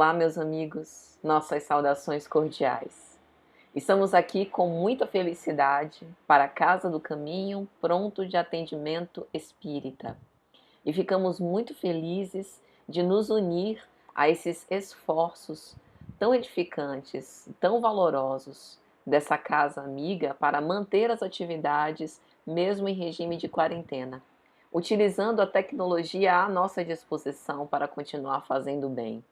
Olá, meus amigos, nossas saudações cordiais. Estamos aqui com muita felicidade para a Casa do Caminho, pronto de atendimento espírita. E ficamos muito felizes de nos unir a esses esforços tão edificantes, tão valorosos dessa casa amiga para manter as atividades mesmo em regime de quarentena, utilizando a tecnologia à nossa disposição para continuar fazendo bem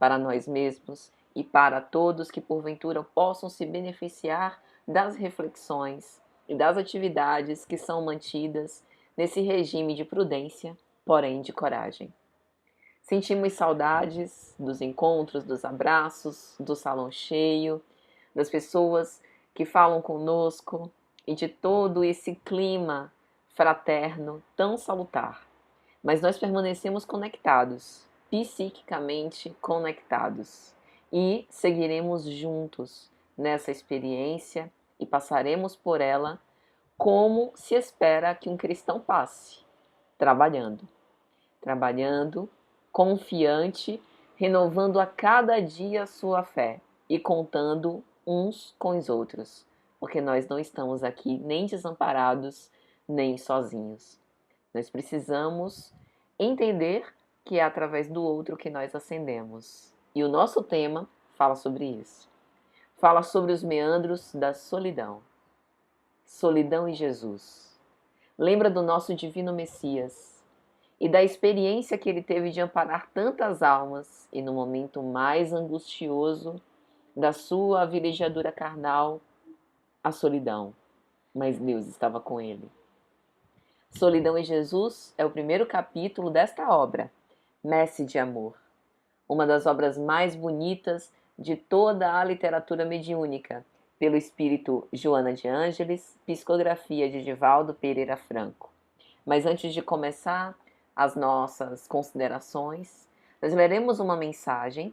para nós mesmos e para todos que porventura possam se beneficiar das reflexões e das atividades que são mantidas nesse regime de prudência, porém de coragem. Sentimos saudades dos encontros, dos abraços, do salão cheio, das pessoas que falam conosco e de todo esse clima fraterno tão salutar. Mas nós permanecemos conectados, psiquicamente conectados, e seguiremos juntos nessa experiência e passaremos por ela como se espera que um cristão passe, trabalhando, confiante, renovando a cada dia a sua fé e contando uns com os outros, porque nós não estamos aqui nem desamparados, nem sozinhos. Nós precisamos entender que é através do outro que nós ascendemos. E o nosso tema fala sobre isso. Fala sobre os meandros da solidão. Solidão e Jesus. Lembra do nosso divino Messias e da experiência que ele teve de amparar tantas almas e no momento mais angustioso da sua vilejadura carnal, a solidão. Mas Deus estava com ele. Solidão e Jesus é o primeiro capítulo desta obra, Messe de Amor, uma das obras mais bonitas de toda a literatura mediúnica, pelo espírito Joana de Ângeles, psicografia de Divaldo Pereira Franco. Mas antes de começar as nossas considerações, nós leremos uma mensagem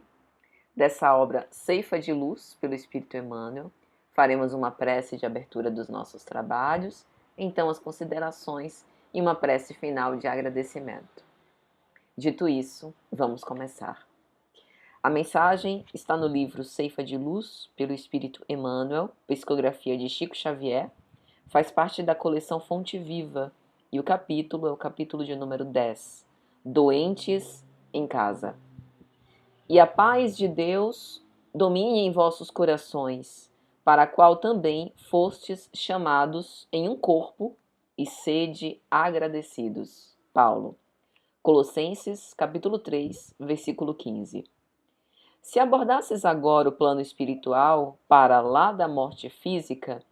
dessa obra Ceifa de Luz, pelo espírito Emmanuel, faremos uma prece de abertura dos nossos trabalhos, então as considerações e uma prece final de agradecimento. Dito isso, vamos começar. A mensagem está no livro Ceifa de Luz, pelo Espírito Emmanuel, psicografia de Chico Xavier, faz parte da coleção Fonte Viva, e o capítulo é o capítulo de número 10, Doentes em Casa. E a paz de Deus domine em vossos corações, para a qual também fostes chamados em um corpo, e sede agradecidos. Paulo. Colossenses, capítulo 3, versículo 15. Se abordasses agora o plano espiritual para lá da morte física,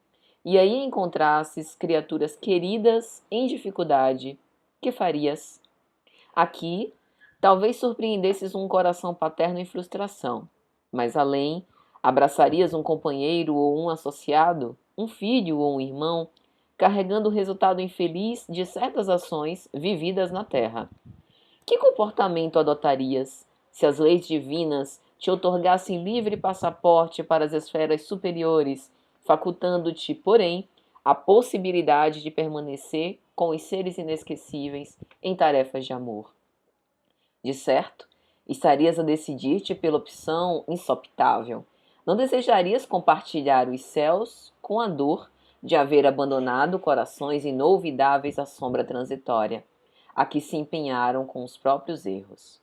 e aí encontrasses criaturas queridas em dificuldade, que farias? Aqui, talvez surpreendesses um coração paterno em frustração, mas além, abraçarias um companheiro ou um associado, um filho ou um irmão, carregando o resultado infeliz de certas ações vividas na terra. Que comportamento adotarias se as leis divinas te outorgassem livre passaporte para as esferas superiores, facultando-te, porém, a possibilidade de permanecer com os seres inesquecíveis em tarefas de amor? De certo, estarias a decidir-te pela opção insopitável. Não desejarias compartilhar os céus com a dor de haver abandonado corações inolvidáveis à sombra transitória, a que se empenharam com os próprios erros.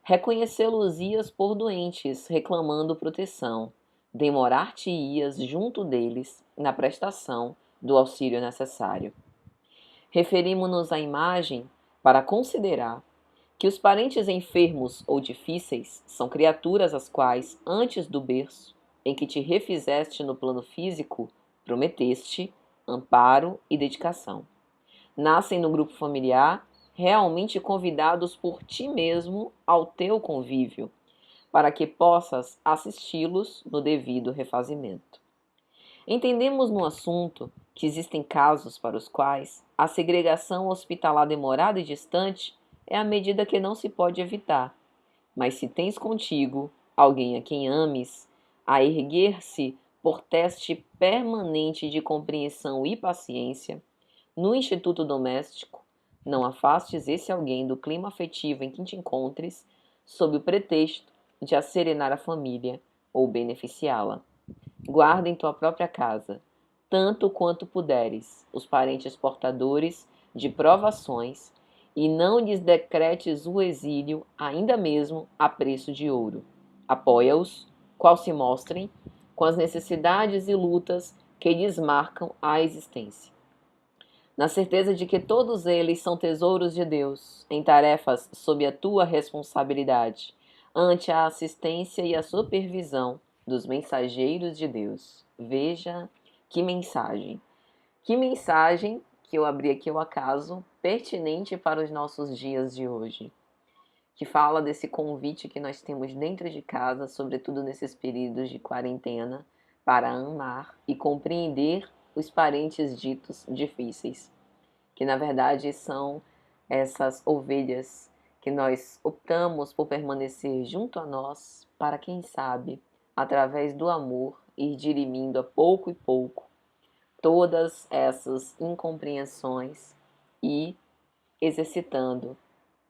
Reconhecê-los-ias por doentes, reclamando proteção. Demorar-te-ias junto deles na prestação do auxílio necessário. Referimo-nos à imagem para considerar que os parentes enfermos ou difíceis são criaturas às quais, antes do berço, em que te refizeste no plano físico, prometeste amparo e dedicação. Nascem no grupo familiar, realmente convidados por ti mesmo ao teu convívio, para que possas assisti-los no devido refazimento. Entendemos no assunto que existem casos para os quais a segregação hospitalar demorada e distante é a medida que não se pode evitar. Mas se tens contigo alguém a quem ames, a erguer-se por teste permanente de compreensão e paciência, no instituto doméstico, não afastes esse alguém do clima afetivo em que te encontres, sob o pretexto de acerenar a família ou beneficiá-la. Guarda em tua própria casa, tanto quanto puderes, os parentes portadores de provações, e não lhes decretes o exílio, ainda mesmo a preço de ouro. Apoia-os, qual se mostrem, com as necessidades e lutas que lhes marcam a existência. Na certeza de que todos eles são tesouros de Deus, em tarefas sob a tua responsabilidade, ante a assistência e a supervisão dos mensageiros de Deus. Veja que mensagem. Que mensagem que eu abri aqui ao acaso, pertinente para os nossos dias de hoje. Que fala desse convite que nós temos dentro de casa, sobretudo nesses períodos de quarentena, para amar e compreender os parentes ditos difíceis, que na verdade são essas ovelhas que nós optamos por permanecer junto a nós, para quem sabe, através do amor, ir dirimindo a pouco e pouco todas essas incompreensões e exercitando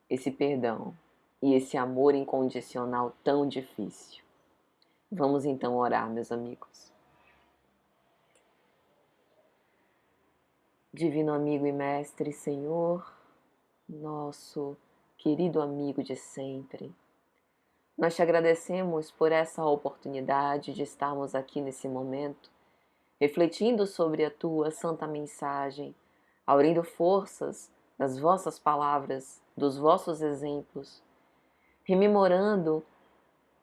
esse perdão e esse amor incondicional tão difícil. Vamos então orar, meus amigos. Divino amigo e mestre, Senhor, nosso querido amigo de sempre, nós te agradecemos por essa oportunidade de estarmos aqui nesse momento, refletindo sobre a tua santa mensagem, aurindo forças das vossas palavras, dos vossos exemplos, rememorando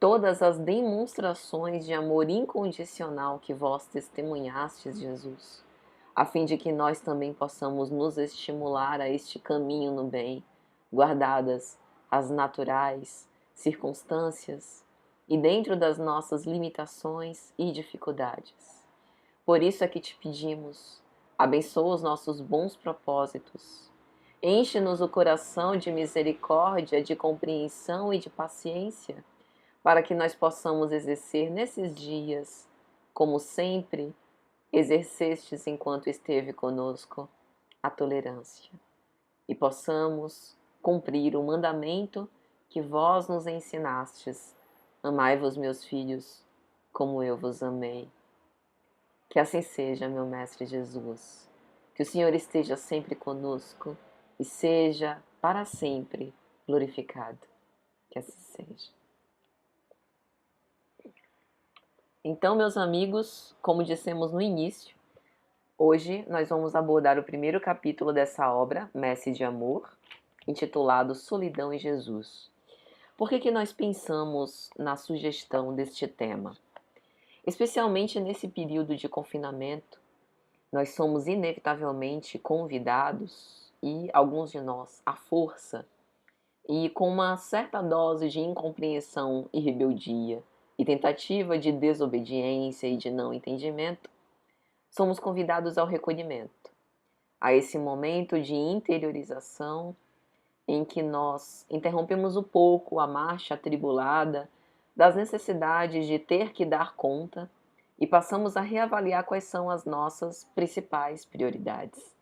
todas as demonstrações de amor incondicional que vós testemunhastes, Jesus, a fim de que nós também possamos nos estimular a este caminho no bem, guardadas as naturais circunstâncias e dentro das nossas limitações e dificuldades. Por isso é que te pedimos, abençoa os nossos bons propósitos, enche-nos o coração de misericórdia, de compreensão e de paciência, para que nós possamos exercer nesses dias, como sempre exercestes enquanto esteve conosco, a tolerância, e possamos cumprir o mandamento que vós nos ensinastes: amai-vos, meus filhos, como eu vos amei. Que assim seja, meu Mestre Jesus. Que o Senhor esteja sempre conosco e seja para sempre glorificado. Que assim seja. Então, meus amigos, como dissemos no início, hoje nós vamos abordar o primeiro capítulo dessa obra, Messe de Amor, intitulado Solidão em Jesus. Por que nós pensamos na sugestão deste tema? Especialmente nesse período de confinamento, nós somos inevitavelmente convidados, e alguns de nós, à força, e com uma certa dose de incompreensão e rebeldia, e tentativa de desobediência e de não entendimento, somos convidados ao recolhimento, a esse momento de interiorização em que nós interrompemos um pouco a marcha atribulada das necessidades de ter que dar conta e passamos a reavaliar quais são as nossas principais prioridades.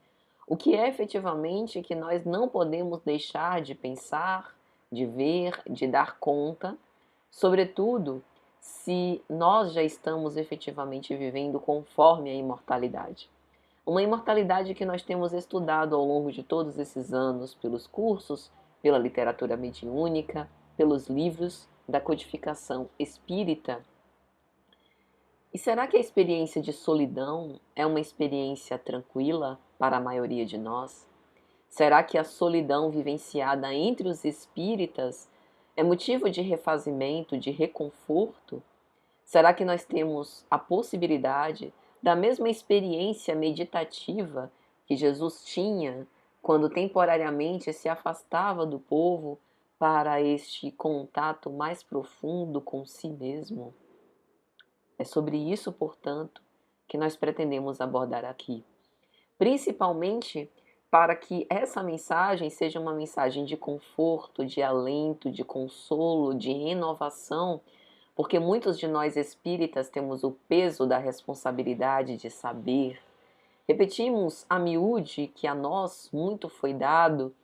O que é efetivamente que nós não podemos deixar de pensar, de ver, de dar conta, sobretudo se nós já estamos efetivamente vivendo conforme a imortalidade. Uma imortalidade que nós temos estudado ao longo de todos esses anos pelos cursos, pela literatura mediúnica, pelos livros da codificação espírita. E será que a experiência de solidão é uma experiência tranquila para a maioria de nós? Será que a solidão vivenciada entre os espíritas é motivo de refazimento, de reconforto? Será que nós temos a possibilidade da mesma experiência meditativa que Jesus tinha quando temporariamente se afastava do povo para este contato mais profundo com si mesmo? É sobre isso, portanto, que nós pretendemos abordar aqui. Principalmente para que essa mensagem seja uma mensagem de conforto, de alento, de consolo, de renovação, porque muitos de nós espíritas temos o peso da responsabilidade de saber. Repetimos a miúde que a nós muito foi dado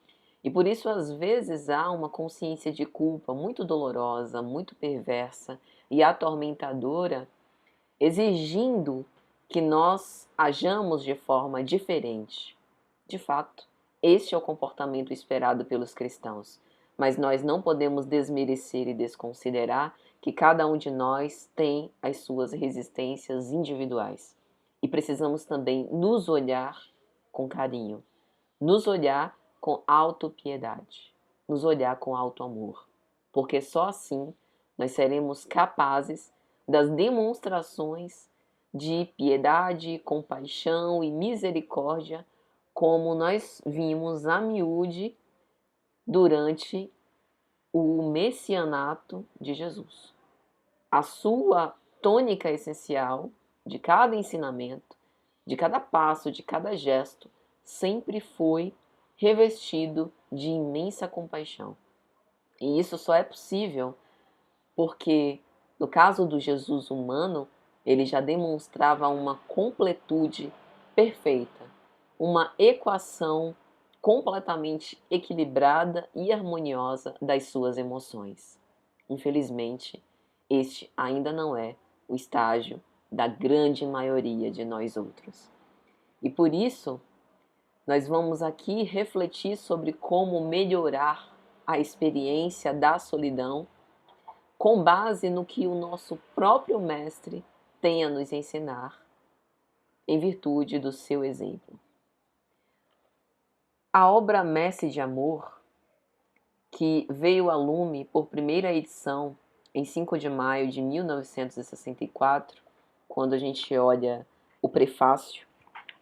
E por isso, às vezes, há uma consciência de culpa muito dolorosa, muito perversa e atormentadora, exigindo que nós hajamos de forma diferente. De fato, este é o comportamento esperado pelos cristãos, mas nós não podemos desmerecer e desconsiderar que cada um de nós tem as suas resistências individuais. E precisamos também nos olhar com carinho, nos olhar com autopiedade, nos olhar com alto amor, porque só assim nós seremos capazes das demonstrações de piedade, compaixão e misericórdia, como nós vimos a miúde durante o messianato de Jesus. A sua tônica essencial de cada ensinamento, de cada passo, de cada gesto, sempre foi revestido de imensa compaixão. E isso só é possível porque, no caso do Jesus humano, ele já demonstrava uma completude perfeita, uma equação completamente equilibrada e harmoniosa das suas emoções. Infelizmente, este ainda não é o estágio da grande maioria de nós outros. E por isso, nós vamos aqui refletir sobre como melhorar a experiência da solidão com base no que o nosso próprio Mestre tem a nos ensinar, em virtude do seu exemplo. A obra Messe de Amor, que veio a lume por primeira edição em 5 de maio de 1964, quando a gente olha o prefácio,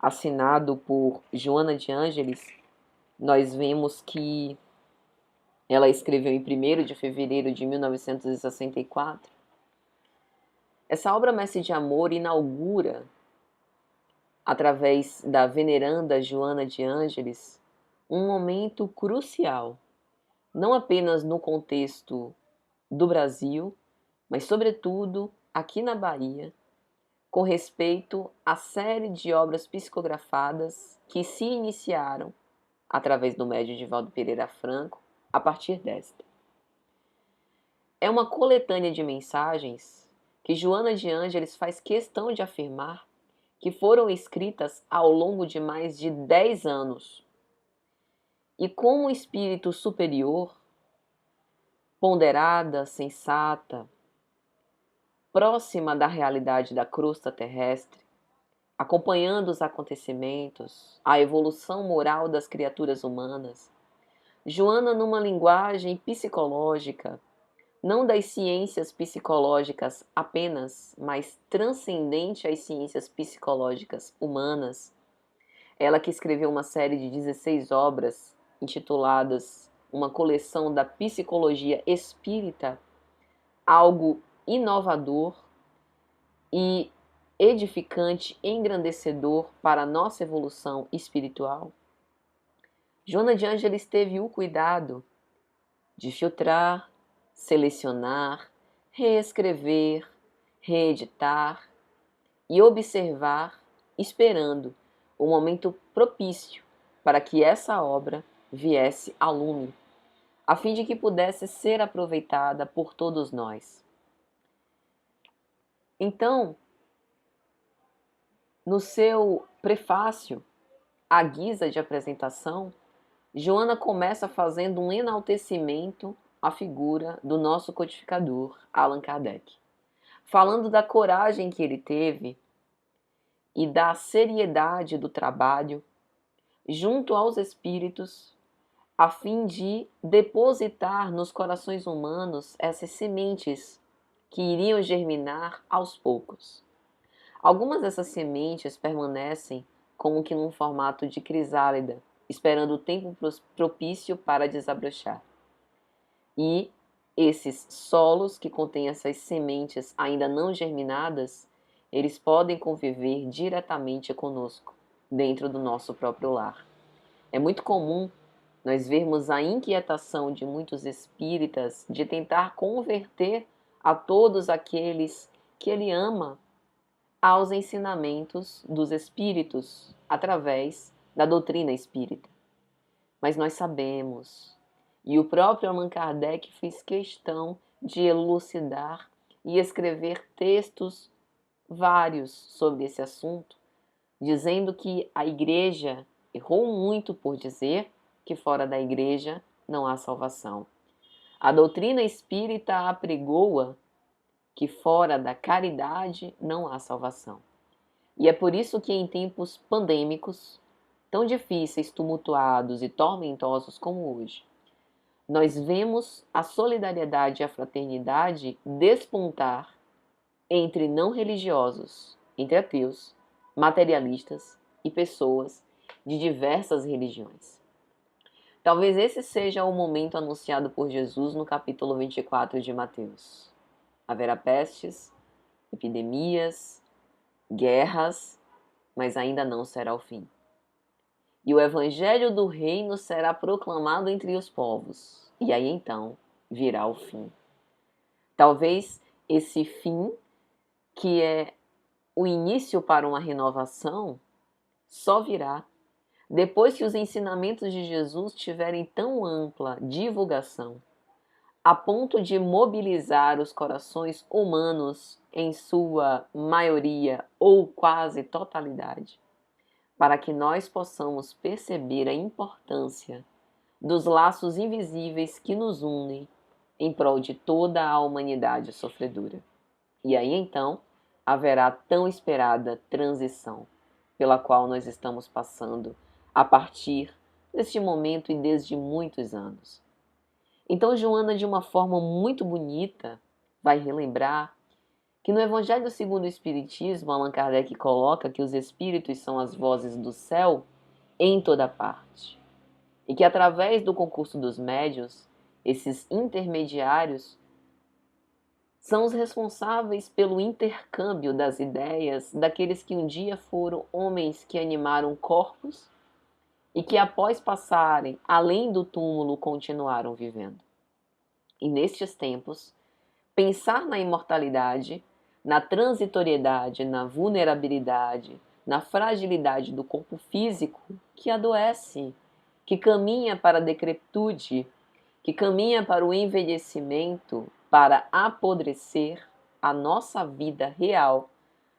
assinado por Joana de Ângeles, nós vemos que ela escreveu em 1º de fevereiro de 1964. Essa obra Messe de Amor inaugura, através da veneranda Joana de Ângeles, um momento crucial, não apenas no contexto do Brasil, mas sobretudo aqui na Bahia, com respeito à série de obras psicografadas que se iniciaram através do médium Divaldo Pereira Franco a partir desta. É uma coletânea de mensagens que Joana de Ângeles faz questão de afirmar que foram escritas ao longo de mais de 10 anos. E com um espírito superior, ponderada, sensata, próxima da realidade da crosta terrestre, acompanhando os acontecimentos, a evolução moral das criaturas humanas, Joana, numa linguagem psicológica, não das ciências psicológicas apenas, mas transcendente às ciências psicológicas humanas, ela que escreveu uma série de 16 obras intituladas Uma Coleção da Psicologia Espírita, algo inovador e edificante, engrandecedor para a nossa evolução espiritual. Joana de Ângeles teve o cuidado de filtrar, selecionar, reescrever, reeditar e observar, esperando o momento propício para que essa obra viesse a lume, a fim de que pudesse ser aproveitada por todos nós. Então, no seu prefácio, à guisa de apresentação, Joana começa fazendo um enaltecimento à figura do nosso codificador, Allan Kardec, falando da coragem que ele teve e da seriedade do trabalho junto aos espíritos, a fim de depositar nos corações humanos essas sementes que iriam germinar aos poucos. Algumas dessas sementes permanecem como que num formato de crisálida, esperando o tempo propício para desabrochar. E esses solos que contêm essas sementes ainda não germinadas, eles podem conviver diretamente conosco, dentro do nosso próprio lar. É muito comum nós vermos a inquietação de muitos espíritas de tentar converter a todos aqueles que ele ama aos ensinamentos dos espíritos através da doutrina espírita. mas nós sabemos. E o próprio Allan Kardec fez questão de elucidar e escrever textos vários sobre esse assunto, dizendo que a igreja errou muito por dizer que fora da igreja não há salvação. A doutrina espírita apregoa que fora da caridade não há salvação. E é por isso que em tempos pandêmicos, tão difíceis, tumultuados e tormentosos como hoje, nós vemos a solidariedade e a fraternidade despontar entre não religiosos, entre ateus, materialistas e pessoas de diversas religiões. Talvez esse seja o momento anunciado por Jesus no capítulo 24 de Mateus. Haverá pestes, epidemias, guerras, mas ainda não será o fim. E o evangelho do reino será proclamado entre os povos, e aí então virá o fim. Talvez esse fim, que é o início para uma renovação, só virá depois que os ensinamentos de Jesus tiverem tão ampla divulgação, a ponto de mobilizar os corações humanos em sua maioria ou quase totalidade, para que nós possamos perceber a importância dos laços invisíveis que nos unem em prol de toda a humanidade sofredora. E aí então haverá tão esperada transição, pela qual nós estamos passando a partir deste momento e desde muitos anos. Então Joana, de uma forma muito bonita, vai relembrar que no Evangelho segundo o Espiritismo, Allan Kardec coloca que os espíritos são as vozes do céu em toda parte. E que através do concurso dos médiuns, esses intermediários são os responsáveis pelo intercâmbio das ideias daqueles que um dia foram homens que animaram corpos e que após passarem além do túmulo continuaram vivendo. E nestes tempos, pensar na imortalidade, na transitoriedade, na vulnerabilidade, na fragilidade do corpo físico que adoece, que caminha para a decrepitude, que caminha para o envelhecimento, para apodrecer a nossa vida real,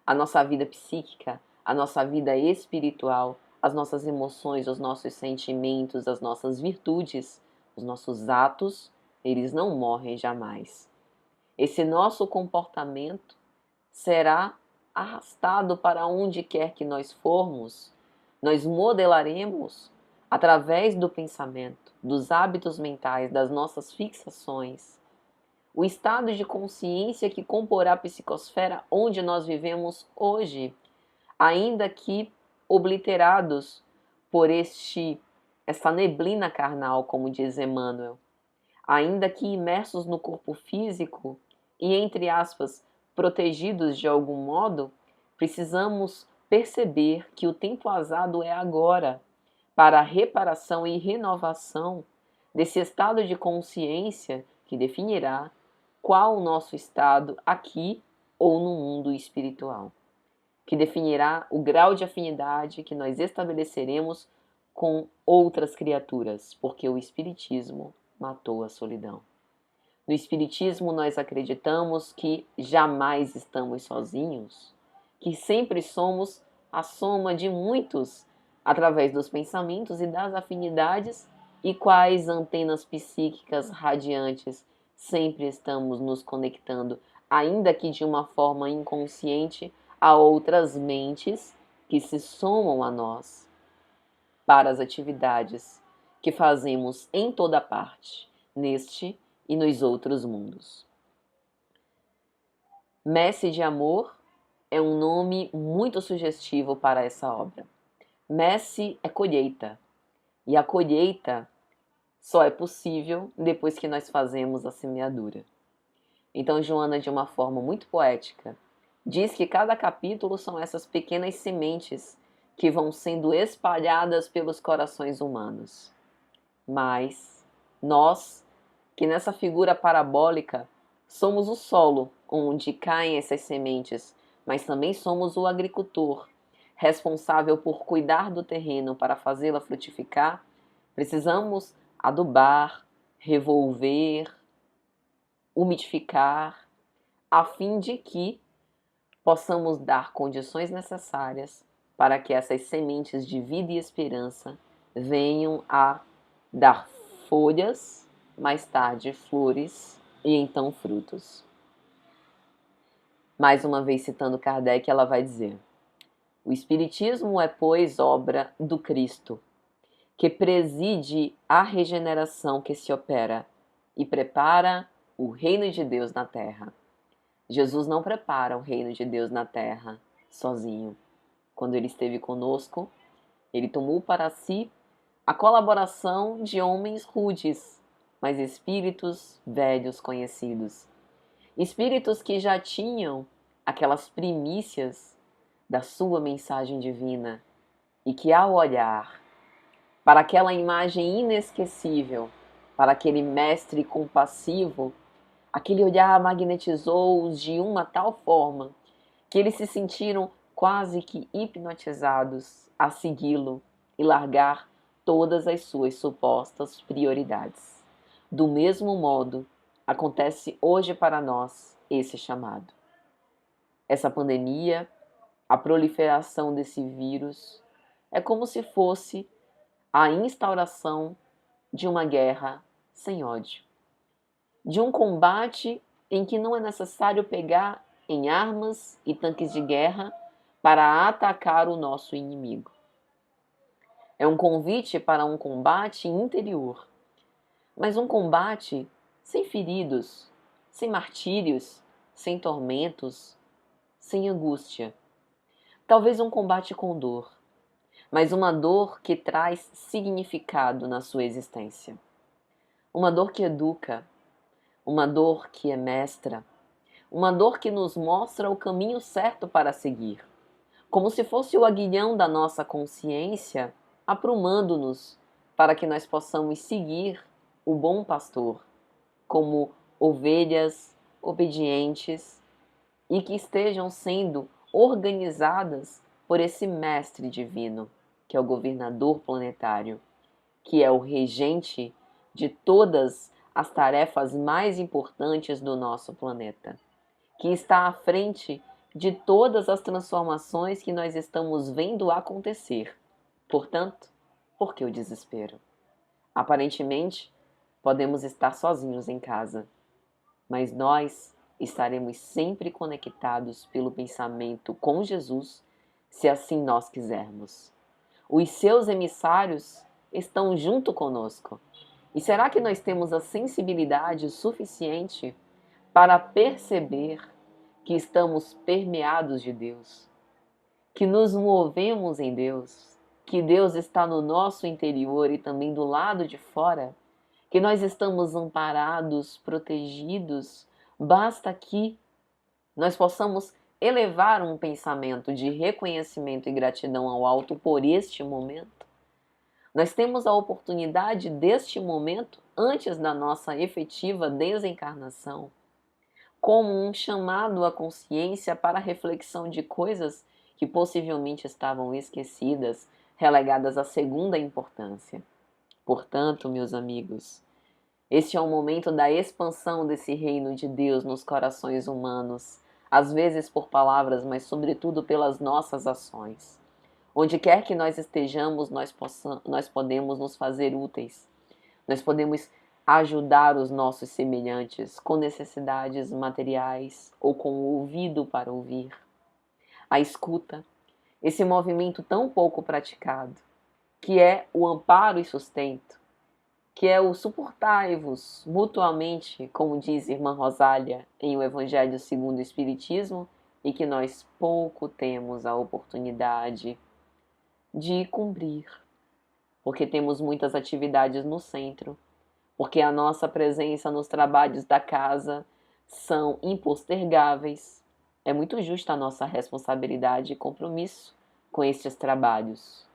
a nossa vida psíquica, a nossa vida espiritual, as nossas emoções, os nossos sentimentos, as nossas virtudes, os nossos atos, eles não morrem jamais. Esse nosso comportamento será arrastado para onde quer que nós formos. Nós modelaremos através do pensamento, dos hábitos mentais, das nossas fixações, o estado de consciência que comporá a psicosfera onde nós vivemos hoje, ainda que obliterados por essa neblina carnal, como diz Emmanuel, ainda que imersos no corpo físico e, entre aspas, protegidos de algum modo, precisamos perceber que o tempo azado é agora para a reparação e renovação desse estado de consciência que definirá qual o nosso estado aqui ou no mundo espiritual, que definirá o grau de afinidade que nós estabeleceremos com outras criaturas, porque o Espiritismo matou a solidão. No Espiritismo nós acreditamos que jamais estamos sozinhos, que sempre somos a soma de muitos através dos pensamentos e das afinidades, e quais antenas psíquicas radiantes sempre estamos nos conectando, ainda que de uma forma inconsciente, a outras mentes que se somam a nós para as atividades que fazemos em toda parte, neste e nos outros mundos. Messe de Amor é um nome muito sugestivo para essa obra. Messe é colheita, e a colheita só é possível depois que nós fazemos a semeadura. Então Joana, de uma forma muito poética, diz que cada capítulo são essas pequenas sementes que vão sendo espalhadas pelos corações humanos. Mas nós, que nessa figura parabólica somos o solo onde caem essas sementes, mas também somos o agricultor, responsável por cuidar do terreno para fazê-la frutificar, Precisamos adubar, revolver, umidificar, a fim de que possamos dar condições necessárias para que essas sementes de vida e esperança venham a dar folhas, mais tarde flores e então frutos. Mais uma vez citando Kardec, ela vai dizer: o Espiritismo é, pois, obra do Cristo, que preside a regeneração que se opera e prepara o reino de Deus na terra. Jesus não prepara o reino de Deus na terra sozinho. Quando ele esteve conosco, ele tomou para si a colaboração de homens rudes, mas espíritos velhos conhecidos. Espíritos que já tinham aquelas primícias da sua mensagem divina e que, ao olhar para aquela imagem inesquecível, para aquele mestre compassivo, aquele olhar magnetizou-os de uma tal forma que eles se sentiram quase que hipnotizados a segui-lo e largar todas as suas supostas prioridades. Do mesmo modo, acontece hoje para nós esse chamado. Essa pandemia, a proliferação desse vírus, é como se fosse a instauração de uma guerra sem ódio, de um combate em que não é necessário pegar em armas e tanques de guerra para atacar o nosso inimigo. É um convite para um combate interior, mas um combate sem feridos, sem martírios, sem tormentos, sem angústia. Talvez um combate com dor, mas uma dor que traz significado na sua existência. Uma dor que educa, uma dor que é mestra, uma dor que nos mostra o caminho certo para seguir, como se fosse o aguilhão da nossa consciência, aprumando-nos para que nós possamos seguir o bom pastor, como ovelhas obedientes e que estejam sendo organizadas por esse mestre divino, que é o governador planetário, que é o regente de todas as tarefas mais importantes do nosso planeta, que está à frente de todas as transformações que nós estamos vendo acontecer. Portanto, por que o desespero? Aparentemente, podemos estar sozinhos em casa, mas nós estaremos sempre conectados pelo pensamento com Jesus, se assim nós quisermos. Os seus emissários estão junto conosco. E será que nós temos a sensibilidade suficiente para perceber que estamos permeados de Deus, que nos movemos em Deus, que Deus está no nosso interior e também do lado de fora, que nós estamos amparados, protegidos? Basta que nós possamos elevar um pensamento de reconhecimento e gratidão ao alto por este momento. Nós temos a oportunidade deste momento antes da nossa efetiva desencarnação, como um chamado à consciência para a reflexão de coisas que possivelmente estavam esquecidas, relegadas à segunda importância. Portanto, meus amigos, este é o momento da expansão desse reino de Deus nos corações humanos, às vezes por palavras, mas sobretudo pelas nossas ações. Onde quer que nós estejamos, nós podemos nos fazer úteis. Nós podemos ajudar os nossos semelhantes com necessidades materiais ou com o ouvido para ouvir. A escuta, esse movimento tão pouco praticado, que é o amparo e sustento, que é o suportai-vos mutuamente, como diz Irmã Rosália em O Evangelho segundo o Espiritismo, e que nós pouco temos a oportunidade de cumprir, porque temos muitas atividades no centro, porque a nossa presença nos trabalhos da casa são impostergáveis. É muito justa a nossa responsabilidade e compromisso com estes trabalhos.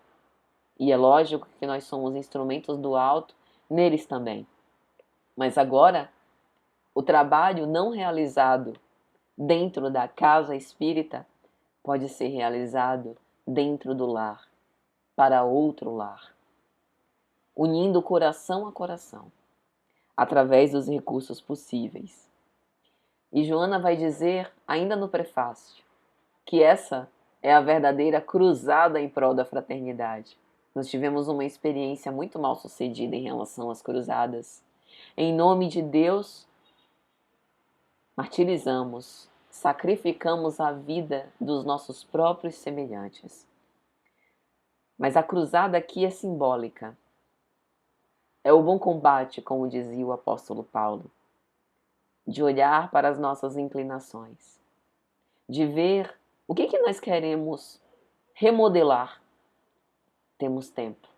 E é lógico que nós somos instrumentos do alto neles também. Mas agora, o trabalho não realizado dentro da casa espírita pode ser realizado dentro do lar, para outro lar. unindo coração a coração, através dos recursos possíveis. E Joana vai dizer, ainda no prefácio, que essa é a verdadeira cruzada em prol da fraternidade. Nós tivemos uma experiência muito mal sucedida em relação às cruzadas. Em nome de Deus, martirizamos, sacrificamos a vida dos nossos próprios semelhantes. Mas a cruzada aqui é simbólica. É o bom combate, como dizia o apóstolo Paulo, de olhar para as nossas inclinações, de ver o que nós queremos remodelar. Temos tempo.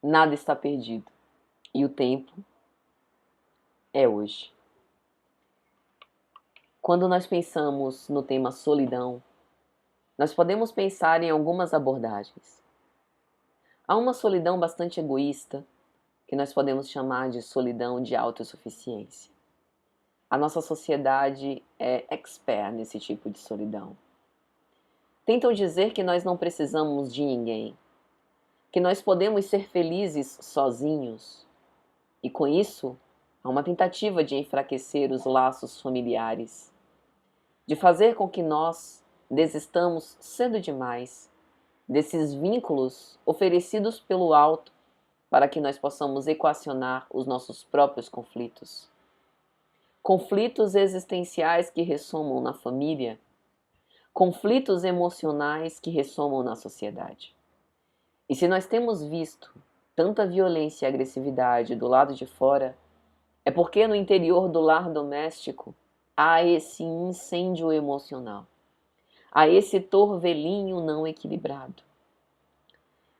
Nada está perdido. E o tempo é hoje. Quando nós pensamos no tema solidão, nós podemos pensar em algumas abordagens. Há uma solidão bastante egoísta, que nós podemos chamar de solidão de autossuficiência. A nossa sociedade é expert nesse tipo de solidão. Tentam dizer que nós não precisamos de ninguém, que nós podemos ser felizes sozinhos. E com isso, há uma tentativa de enfraquecer os laços familiares, de fazer com que nós desistamos cedo demais desses vínculos oferecidos pelo alto para que nós possamos equacionar os nossos próprios conflitos. Conflitos existenciais que ressomam na família, conflitos emocionais que ressomam na sociedade. E se nós temos visto tanta violência e agressividade do lado de fora, é porque no interior do lar doméstico há esse incêndio emocional, há esse torvelinho não equilibrado.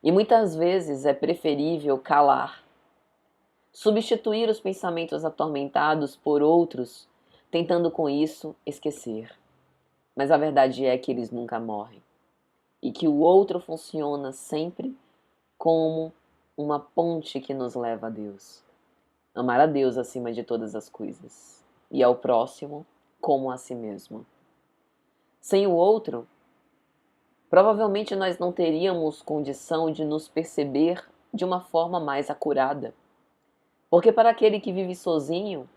E muitas vezes é preferível calar, substituir os pensamentos atormentados por outros, tentando com isso esquecer. Mas a verdade é que eles nunca morrem e que o outro funciona sempre como uma ponte que nos leva a Deus. Amar a Deus acima de todas as coisas e ao próximo como a si mesmo. Sem o outro, provavelmente nós não teríamos condição de nos perceber de uma forma mais acurada. Porque para aquele que vive sozinho,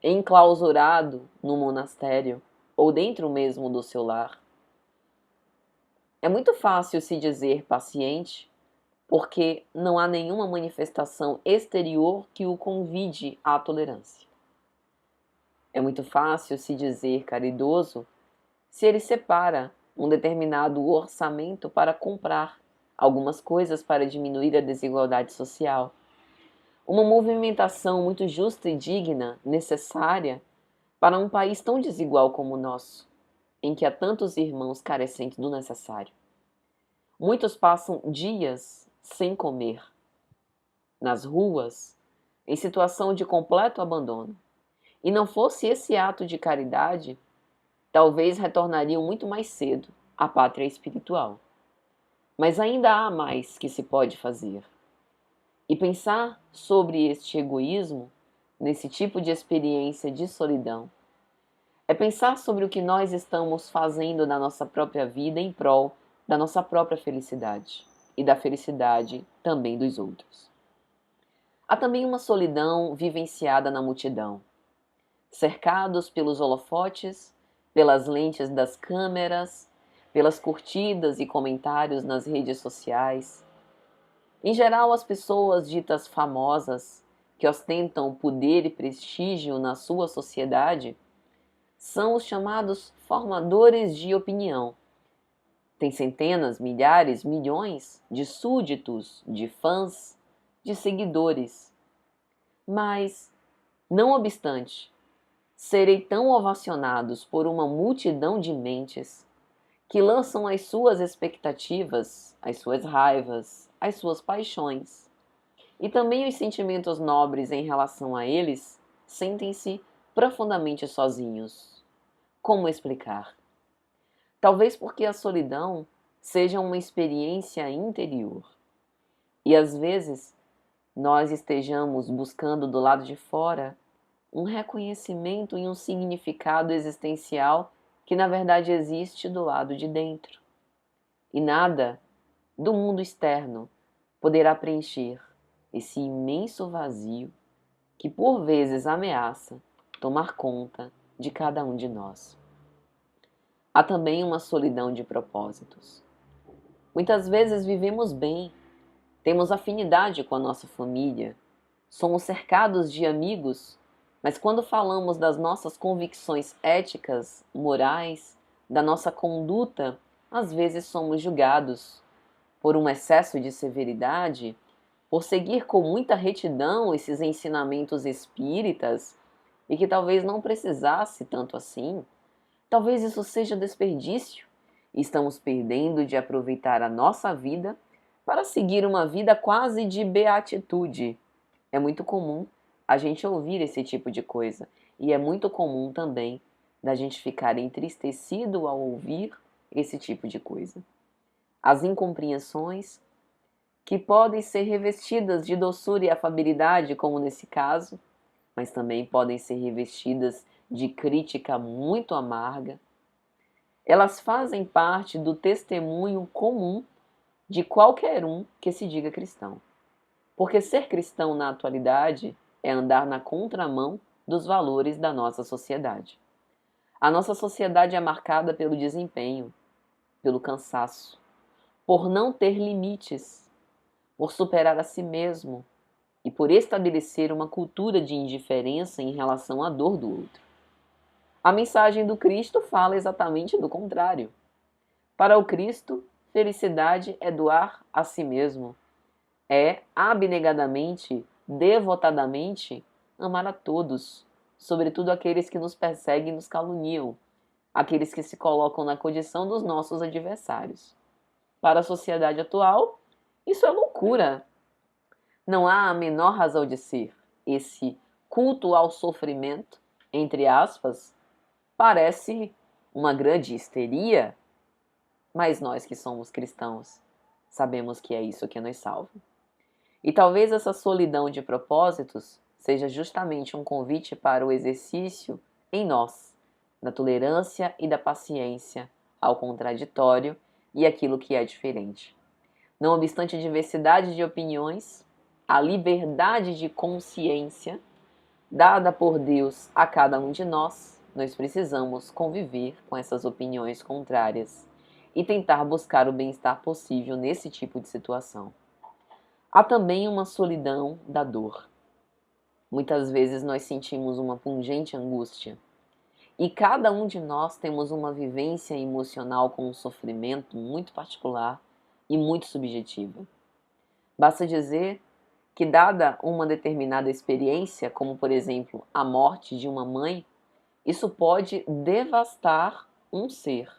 enclausurado no monastério ou dentro mesmo do seu lar, é muito fácil se dizer paciente, porque não há nenhuma manifestação exterior que o convide à tolerância. É muito fácil se dizer caridoso se ele separa um determinado orçamento para comprar algumas coisas para diminuir a desigualdade social. Uma movimentação muito justa e digna, necessária, para um país tão desigual como o nosso, em que há tantos irmãos carecentes do necessário. Muitos passam dias sem comer, nas ruas, em situação de completo abandono. E não fosse esse ato de caridade, talvez retornariam muito mais cedo à pátria espiritual. Mas ainda há mais que se pode fazer. E pensar sobre este egoísmo, nesse tipo de experiência de solidão, é pensar sobre o que nós estamos fazendo na nossa própria vida em prol da nossa própria felicidade e da felicidade também dos outros. Há também uma solidão vivenciada na multidão, cercados pelos holofotes, pelas lentes das câmeras, pelas curtidas e comentários nas redes sociais. Em geral, as pessoas ditas famosas, que ostentam poder e prestígio na sua sociedade, são os chamados formadores de opinião. Tem centenas, milhares, milhões de súditos, de fãs, de seguidores. Mas, não obstante, serei tão ovacionados por uma multidão de mentes que lançam as suas expectativas, as suas raivas, as suas paixões. E também os sentimentos nobres em relação a eles sentem-se profundamente sozinhos. Como explicar? Talvez porque a solidão seja uma experiência interior. E às vezes nós estejamos buscando do lado de fora um reconhecimento e um significado existencial que na verdade existe do lado de dentro. E nada do mundo externo poderá preencher esse imenso vazio que por vezes ameaça tomar conta de cada um de nós. Há também uma solidão de propósitos. Muitas vezes vivemos bem, temos afinidade com a nossa família, somos cercados de amigos, mas quando falamos das nossas convicções éticas, morais, da nossa conduta, às vezes somos julgados por um excesso de severidade, por seguir com muita retidão esses ensinamentos espíritas e que talvez não precisasse tanto assim. Talvez isso seja desperdício e estamos perdendo de aproveitar a nossa vida para seguir uma vida quase de beatitude. É muito comum a gente ouvir esse tipo de coisa e é muito comum também da gente ficar entristecido ao ouvir esse tipo de coisa. As incompreensões que podem ser revestidas de doçura e afabilidade, como nesse caso, mas também podem ser revestidas de crítica muito amarga. Elas fazem parte do testemunho comum de qualquer um que se diga cristão. Porque ser cristão na atualidade é andar na contramão dos valores da nossa sociedade. A nossa sociedade é marcada pelo desempenho, pelo cansaço, por não ter limites, por superar a si mesmo e por estabelecer uma cultura de indiferença em relação à dor do outro. A mensagem do Cristo fala exatamente do contrário. Para o Cristo, felicidade é doar a si mesmo, é abnegadamente, devotadamente amar a todos, sobretudo aqueles que nos perseguem e nos caluniam, aqueles que se colocam na condição dos nossos adversários. Para a sociedade atual, isso é loucura. Não há a menor razão de ser. Esse culto ao sofrimento, entre aspas, parece uma grande histeria, mas nós que somos cristãos sabemos que é isso que nos salva. E talvez essa solidão de propósitos seja justamente um convite para o exercício em nós da tolerância e da paciência ao contraditório e aquilo que é diferente. Não obstante a diversidade de opiniões, a liberdade de consciência dada por Deus a cada um de nós, nós precisamos conviver com essas opiniões contrárias e tentar buscar o bem-estar possível nesse tipo de situação. Há também uma solidão da dor. Muitas vezes nós sentimos uma pungente angústia e cada um de nós temos uma vivência emocional com um sofrimento muito particular e muito subjetiva. Basta dizer que, dada uma determinada experiência, como por exemplo a morte de uma mãe, isso pode devastar um ser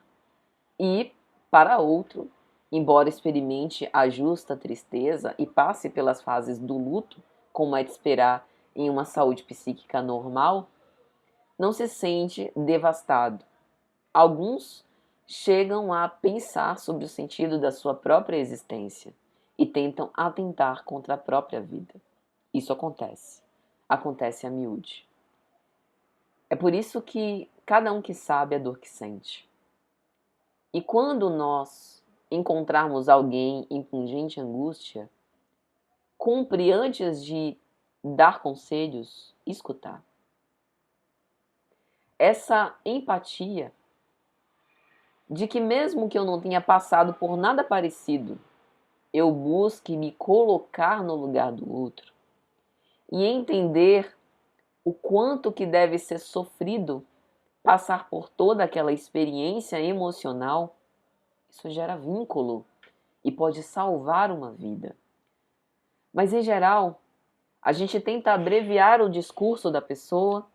e, para outro, embora experimente a justa tristeza e passe pelas fases do luto, como é de esperar em uma saúde psíquica normal, não se sente devastado. Alguns chegam a pensar sobre o sentido da sua própria existência e tentam atentar contra a própria vida. Isso acontece. Acontece a miúde. É por isso que cada um que sabe a dor que sente. E quando nós encontrarmos alguém em pungente angústia, cumpre antes de dar conselhos, escutar. Essa empatia de que mesmo que eu não tenha passado por nada parecido, eu busque me colocar no lugar do outro e entender o quanto que deve ser sofrido passar por toda aquela experiência emocional, isso gera vínculo e pode salvar uma vida. Mas em geral, a gente tenta abreviar o discurso da pessoa,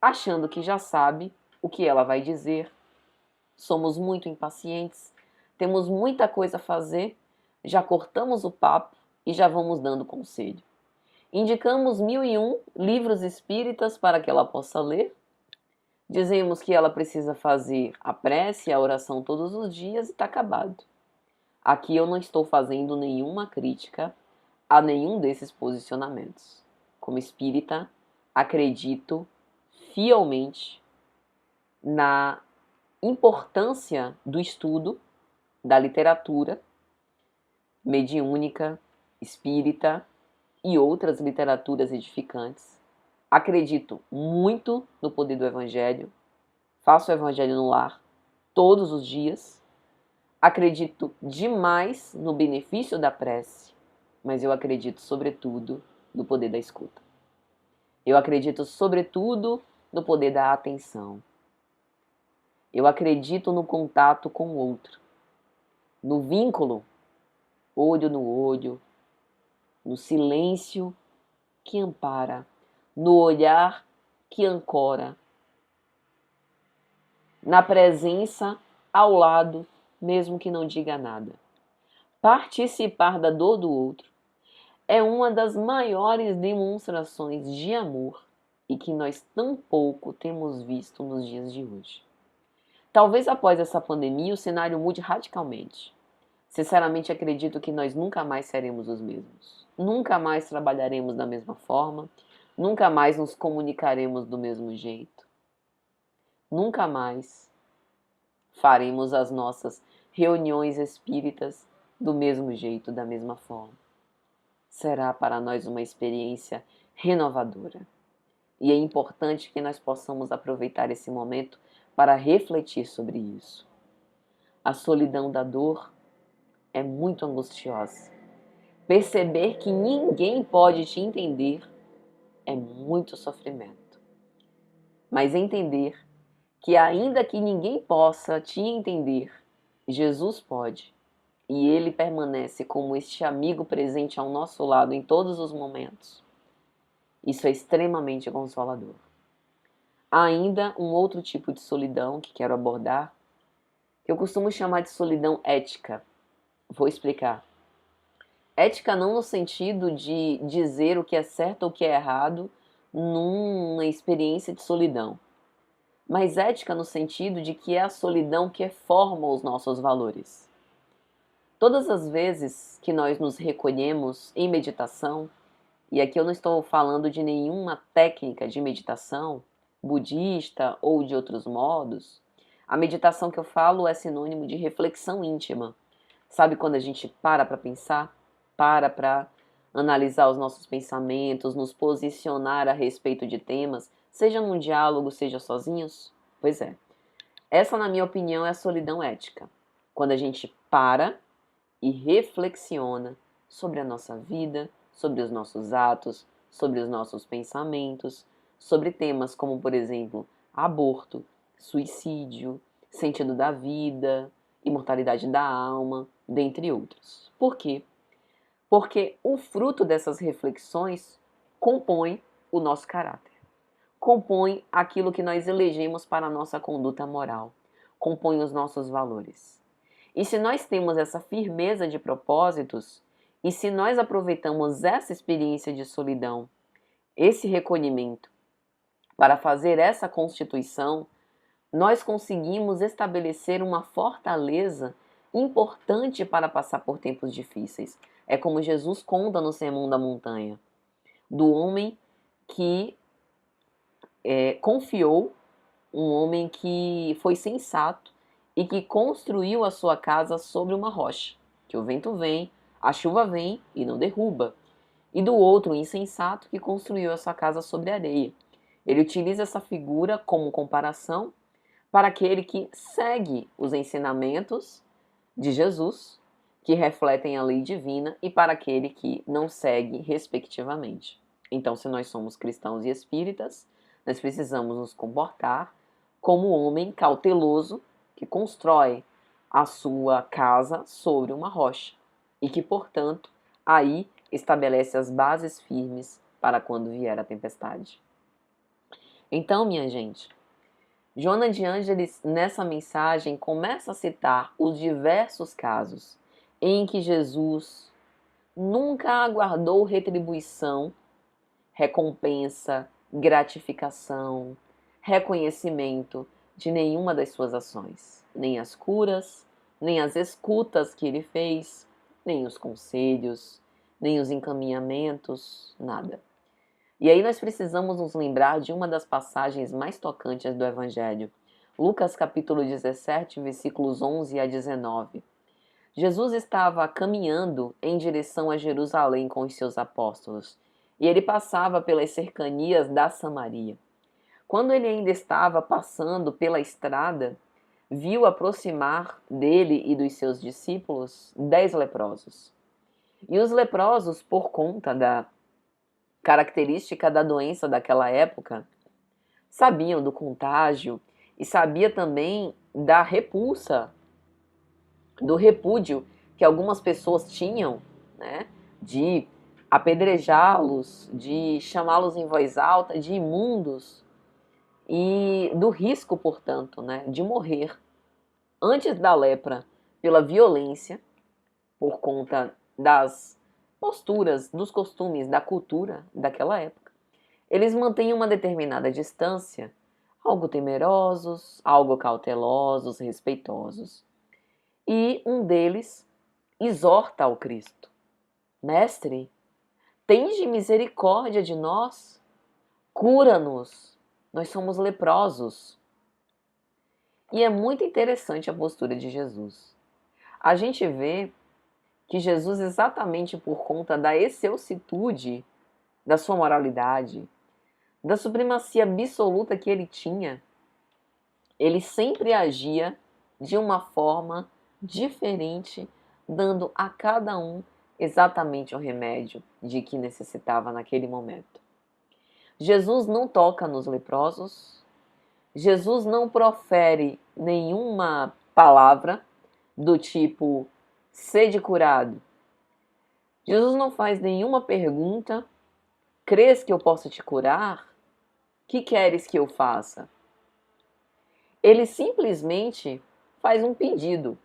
achando que já sabe o que ela vai dizer. Somos muito impacientes, temos muita coisa a fazer, já cortamos o papo e já vamos dando conselho. Indicamos 1001 livros espíritas para que ela possa ler. Dizemos que ela precisa fazer a prece e a oração todos os dias e está acabado. Aqui eu não estou fazendo nenhuma crítica a nenhum desses posicionamentos. Como espírita, acredito fielmente na importância do estudo da literatura mediúnica, espírita e outras literaturas edificantes. Acredito muito no poder do Evangelho. Faço o Evangelho no lar todos os dias. Acredito demais no benefício da prece, mas eu acredito, sobretudo, no poder da escuta. Eu acredito, sobretudo, no poder da atenção. Eu acredito no contato com o outro, no vínculo, olho no olho, no silêncio que ampara, no olhar que ancora, na presença ao lado, mesmo que não diga nada. Participar da dor do outro é uma das maiores demonstrações de amor e que nós tão pouco temos visto nos dias de hoje. Talvez após essa pandemia o cenário mude radicalmente. Sinceramente, acredito que nós nunca mais seremos os mesmos. Nunca mais trabalharemos da mesma forma, nunca mais nos comunicaremos do mesmo jeito. Nunca mais faremos as nossas reuniões espíritas do mesmo jeito, da mesma forma. Será para nós uma experiência renovadora. E é importante que nós possamos aproveitar esse momento para refletir sobre isso. A solidão da dor é muito angustiosa. Perceber que ninguém pode te entender é muito sofrimento. Mas entender que ainda que ninguém possa te entender, Jesus pode. E Ele permanece como este amigo presente ao nosso lado em todos os momentos. Isso é extremamente consolador. Há ainda um outro tipo de solidão que quero abordar, que eu costumo chamar de solidão ética. Vou explicar. Ética não no sentido de dizer o que é certo ou o que é errado numa experiência de solidão, mas ética no sentido de que é a solidão que forma os nossos valores. Todas as vezes que nós nos recolhemos em meditação, e aqui eu não estou falando de nenhuma técnica de meditação, budista ou de outros modos, a meditação que eu falo é sinônimo de reflexão íntima. Sabe quando a gente para pensar? Para analisar os nossos pensamentos, nos posicionar a respeito de temas, seja num diálogo, seja sozinhos? Pois é. Essa, na minha opinião, é a solidão ética. Quando a gente para e reflexiona sobre a nossa vida, sobre os nossos atos, sobre os nossos pensamentos, sobre temas como, por exemplo, aborto, suicídio, sentido da vida, imortalidade da alma, dentre outros. Por quê? Porque o fruto dessas reflexões compõe o nosso caráter, compõe aquilo que nós elegemos para a nossa conduta moral, compõe os nossos valores. E se nós temos essa firmeza de propósitos, e se nós aproveitamos essa experiência de solidão, esse recolhimento, para fazer essa constituição, nós conseguimos estabelecer uma fortaleza importante para passar por tempos difíceis. É como Jesus conta no Sermão da Montanha, do homem que confiou, um homem que foi sensato e que construiu a sua casa sobre uma rocha, que o vento vem, a chuva vem e não derruba. E do outro, o insensato, que construiu a sua casa sobre areia. Ele utiliza essa figura como comparação para aquele que segue os ensinamentos de Jesus, que refletem a lei divina, e para aquele que não segue, respectivamente. Então, se nós somos cristãos e espíritas, nós precisamos nos comportar como um homem cauteloso que constrói a sua casa sobre uma rocha e que, portanto, aí estabelece as bases firmes para quando vier a tempestade. Então, minha gente, Joana de Ângeles, nessa mensagem, começa a citar os diversos casos em que Jesus nunca aguardou retribuição, recompensa, gratificação, reconhecimento de nenhuma das suas ações, nem as curas, nem as escutas que ele fez, nem os conselhos, nem os encaminhamentos, nada. E aí nós precisamos nos lembrar de uma das passagens mais tocantes do Evangelho, Lucas capítulo 17, versículos 11 a 19. Jesus estava caminhando em direção a Jerusalém com os seus apóstolos, e ele passava pelas cercanias da Samaria. Quando ele ainda estava passando pela estrada, viu aproximar dele e dos seus discípulos 10 leprosos. E os leprosos, por conta da característica da doença daquela época, sabiam do contágio e sabia também da repulsa, do repúdio que algumas pessoas tinham, né, de apedrejá-los, de chamá-los em voz alta de imundos e do risco, portanto, né, de morrer antes da lepra pela violência, por conta das posturas, dos costumes, da cultura daquela época. Eles mantêm uma determinada distância, algo temerosos, algo cautelosos, respeitosos. E um deles exorta ao Cristo: Mestre, tende misericórdia de nós, cura-nos, nós somos leprosos. E é muito interessante a postura de Jesus. A gente vê que Jesus, exatamente por conta da excelsitude da sua moralidade, da supremacia absoluta que ele tinha, ele sempre agia de uma forma diferente, dando a cada um exatamente o remédio de que necessitava naquele momento. Jesus não toca nos leprosos, Jesus não profere nenhuma palavra do tipo sede curado. Jesus não faz nenhuma pergunta: crês que eu posso te curar? Que queres que eu faça? Ele simplesmente faz um pedido.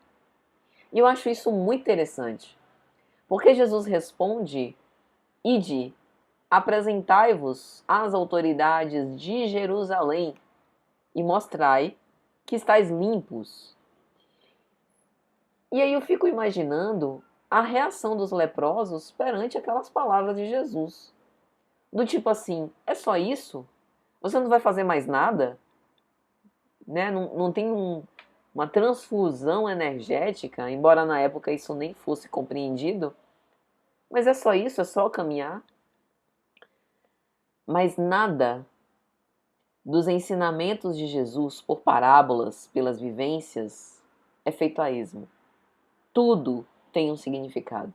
E eu acho isso muito interessante, porque Jesus responde: ide, apresentai-vos às autoridades de Jerusalém e mostrai que estáis limpos. E aí eu fico imaginando a reação dos leprosos perante aquelas palavras de Jesus. Do tipo assim, é só isso? Você não vai fazer mais nada? Né? Não tem uma transfusão energética, embora na época isso nem fosse compreendido. Mas é só isso? É só caminhar? Mas nada dos ensinamentos de Jesus por parábolas, pelas vivências, é feito a esmo. Tudo tem um significado.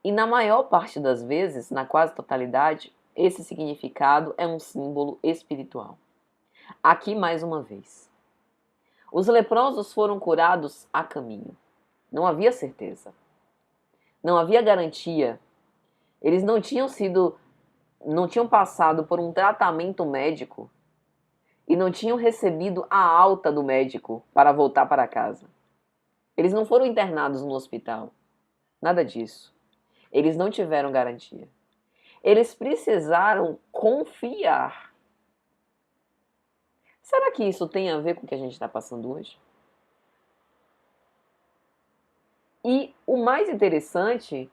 E na maior parte das vezes, na quase totalidade, esse significado é um símbolo espiritual. Aqui mais uma vez. Os leprosos foram curados a caminho. Não havia certeza. Não havia garantia. Eles não tinham passado por um tratamento médico e não tinham recebido a alta do médico para voltar para casa. Eles não foram internados no hospital. Nada disso. Eles não tiveram garantia. Eles precisaram confiar. Será que isso tem a ver com o que a gente está passando hoje? E o mais interessante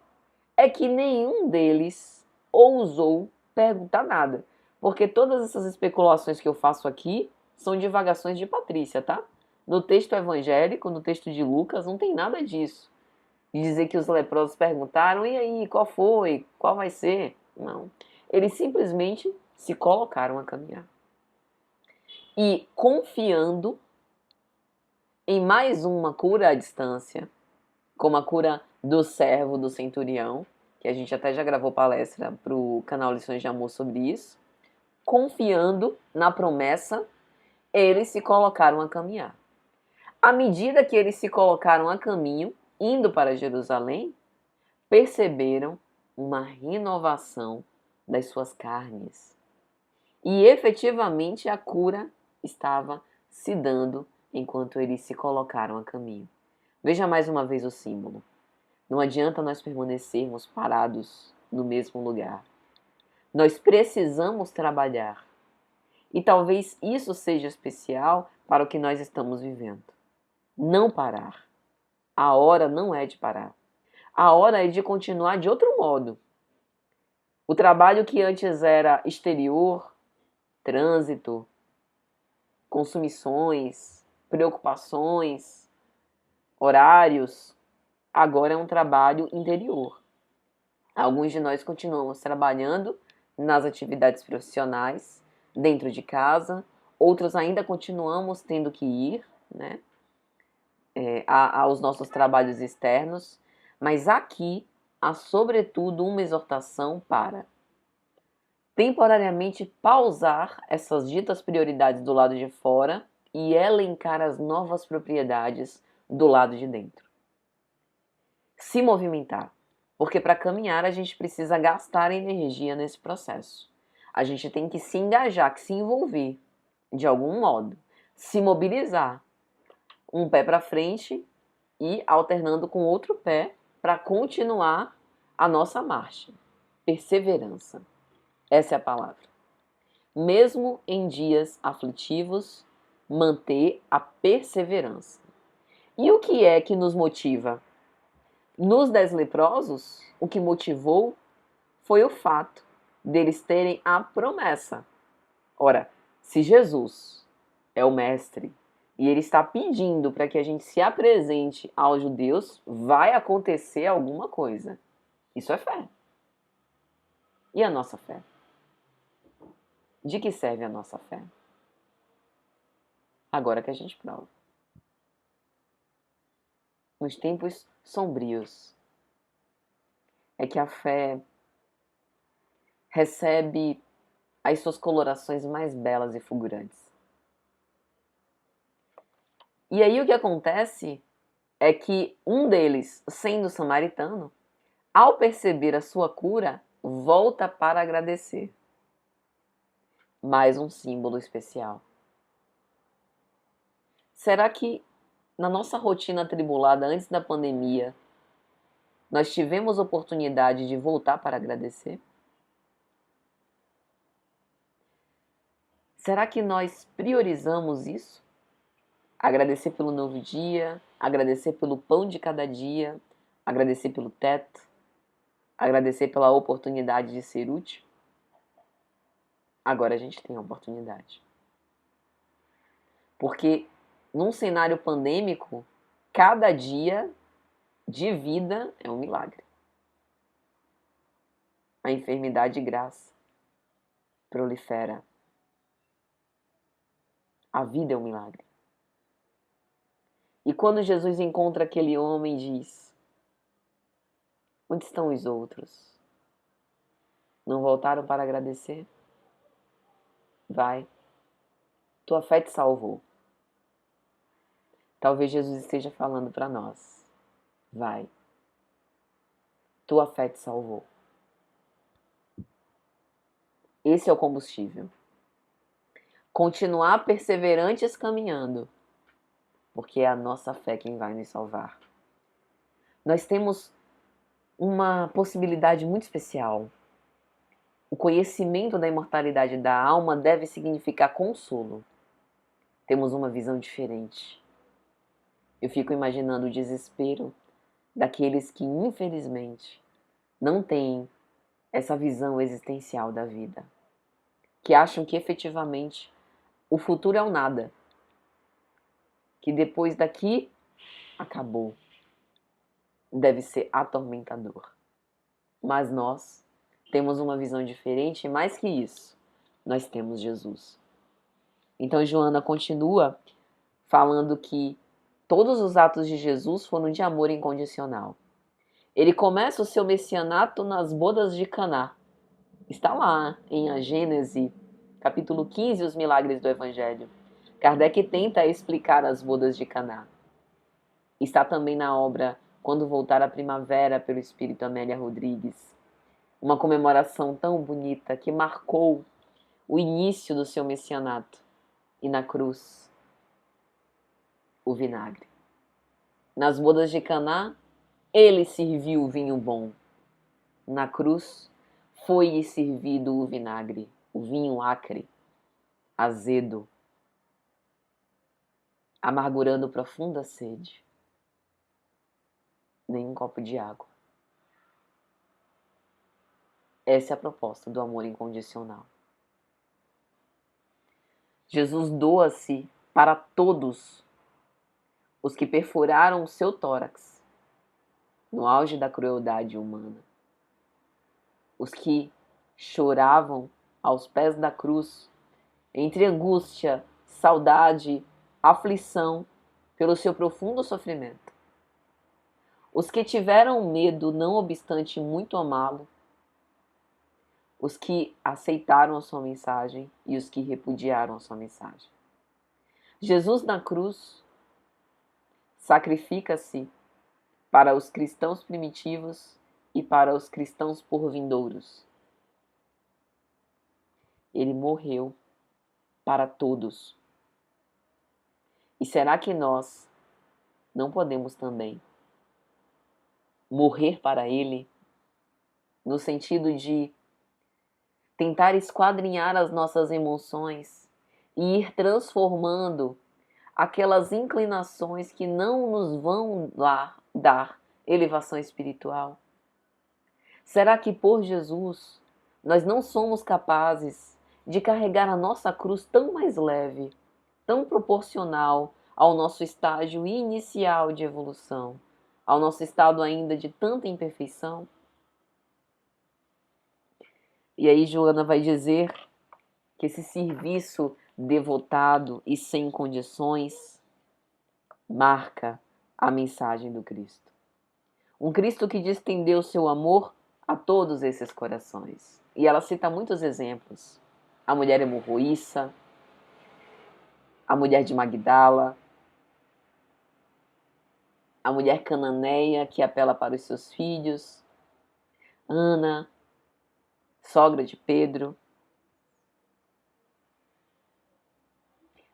é que nenhum deles ousou perguntar nada. Porque todas essas especulações que eu faço aqui são divagações de Patrícia, tá? No texto evangélico, no texto de Lucas, não tem nada disso. De dizer que os leprosos perguntaram, e aí, qual foi? Qual vai ser? Não. Eles simplesmente se colocaram a caminhar. E confiando em mais uma cura à distância, como a cura do servo do centurião, que a gente até já gravou palestra para o canal Lições de Amor sobre isso, confiando na promessa, eles se colocaram a caminhar. À medida que eles se colocaram a caminho, indo para Jerusalém, perceberam uma renovação das suas carnes. E efetivamente a cura estava se dando enquanto eles se colocaram a caminho. Veja mais uma vez o símbolo. Não adianta nós permanecermos parados no mesmo lugar. Nós precisamos trabalhar. E talvez isso seja especial para o que nós estamos vivendo. Não parar. A hora não é de parar. A hora é de continuar de outro modo. O trabalho que antes era exterior, trânsito, consumições, preocupações, horários, agora é um trabalho interior. Alguns de nós continuamos trabalhando nas atividades profissionais, dentro de casa, outros ainda continuamos tendo que ir, né, aos nossos trabalhos externos, mas aqui há sobretudo uma exortação para temporariamente pausar essas ditas prioridades do lado de fora e elencar as novas propriedades do lado de dentro. Se movimentar, porque para caminhar a gente precisa gastar energia nesse processo. A gente tem que se engajar, que se envolver de algum modo, se mobilizar, um pé para frente e alternando com outro pé para continuar a nossa marcha. Perseverança. Essa é a palavra. Mesmo em dias aflitivos, manter a perseverança. E o que é que nos motiva? Nos 10 leprosos, o que motivou foi o fato deles terem a promessa. Ora, se Jesus é o mestre e ele está pedindo para que a gente se apresente aos judeus, vai acontecer alguma coisa. Isso é fé. E a nossa fé? De que serve a nossa fé? Agora que a gente prova. Nos tempos sombrios, é que a fé recebe as suas colorações mais belas e fulgurantes. E aí o que acontece é que um deles, sendo samaritano, ao perceber a sua cura, volta para agradecer. Mais um símbolo especial. Será que na nossa rotina atribulada antes da pandemia, nós tivemos oportunidade de voltar para agradecer? Será que nós priorizamos isso? Agradecer pelo novo dia, agradecer pelo pão de cada dia, agradecer pelo teto, agradecer pela oportunidade de ser útil? Agora a gente tem a oportunidade. Porque num cenário pandêmico, cada dia de vida é um milagre. A enfermidade de graça prolifera. A vida é um milagre. E quando Jesus encontra aquele homem, diz: onde estão os outros? Não voltaram para agradecer? Vai, tua fé te salvou. Talvez Jesus esteja falando para nós: vai, tua fé te salvou. Esse é o combustível. Continuar perseverantes caminhando, porque é a nossa fé quem vai nos salvar. Nós temos uma possibilidade muito especial. O conhecimento da imortalidade da alma deve significar consolo. Temos uma visão diferente. Eu fico imaginando o desespero daqueles que, infelizmente, não têm essa visão existencial da vida, que acham que efetivamente o futuro é o nada, que depois daqui acabou. Deve ser atormentador. Mas nós temos uma visão diferente e mais que isso, nós temos Jesus. Então Joana continua falando que todos os atos de Jesus foram de amor incondicional. Ele começa o seu messianato nas bodas de Caná. Está lá em Gênesis, capítulo 15, os milagres do Evangelho. Kardec tenta explicar as bodas de Caná. Está também na obra Quando Voltar a Primavera, pelo espírito Amélia Rodrigues. Uma comemoração tão bonita que marcou o início do seu messianato. E na cruz, o vinagre. Nas bodas de Caná, ele serviu o vinho bom. Na cruz, foi-lhe servido o vinagre, o vinho acre, azedo, amargurando profunda sede. Nem um copo de água. Essa é a proposta do amor incondicional. Jesus doa-se para todos os que perfuraram o seu tórax, no auge da crueldade humana. Os que choravam aos pés da cruz, entre angústia, saudade, aflição, pelo seu profundo sofrimento. Os que tiveram medo, não obstante muito amá-lo, os que aceitaram a sua mensagem e os que repudiaram a sua mensagem. Jesus na cruz sacrifica-se para os cristãos primitivos e para os cristãos por vindouros. Ele morreu para todos. E será que nós não podemos também morrer para Ele, no sentido de tentar esquadrinhar as nossas emoções e ir transformando aquelas inclinações que não nos vão lá dar elevação espiritual? Será que por Jesus nós não somos capazes de carregar a nossa cruz tão mais leve, tão proporcional ao nosso estágio inicial de evolução, ao nosso estado ainda de tanta imperfeição? E aí Joana vai dizer que esse serviço devotado e sem condições marca a mensagem do Cristo. Um Cristo que distendeu seu amor a todos esses corações. E ela cita muitos exemplos. A mulher hemorroíça, a mulher de Magdala, a mulher cananeia que apela para os seus filhos, Ana, sogra de Pedro,